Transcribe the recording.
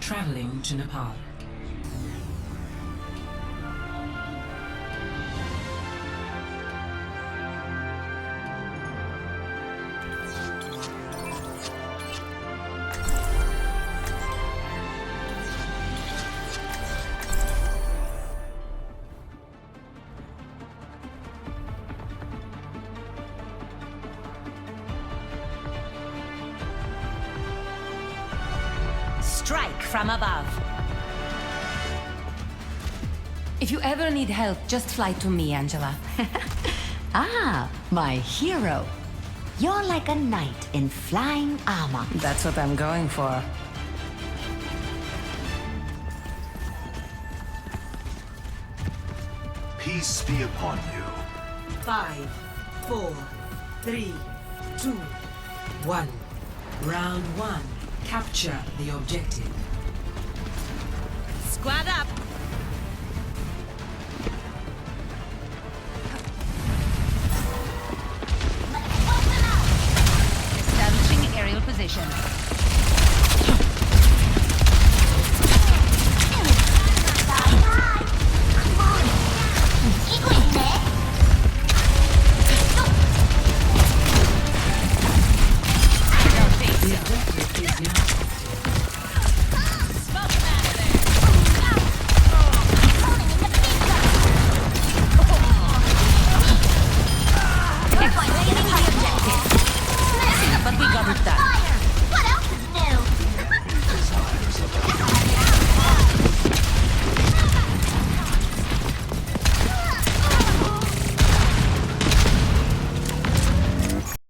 Traveling to Nepal. Strike from above. If you ever need help, just fly to me, Angela. Ah, my hero. You're like a knight in flying armor. That's what I'm going for. Peace be upon you. 5, 4, 3, 2, 1. Round 1. Capture the objective. Squad up. Establishing aerial position.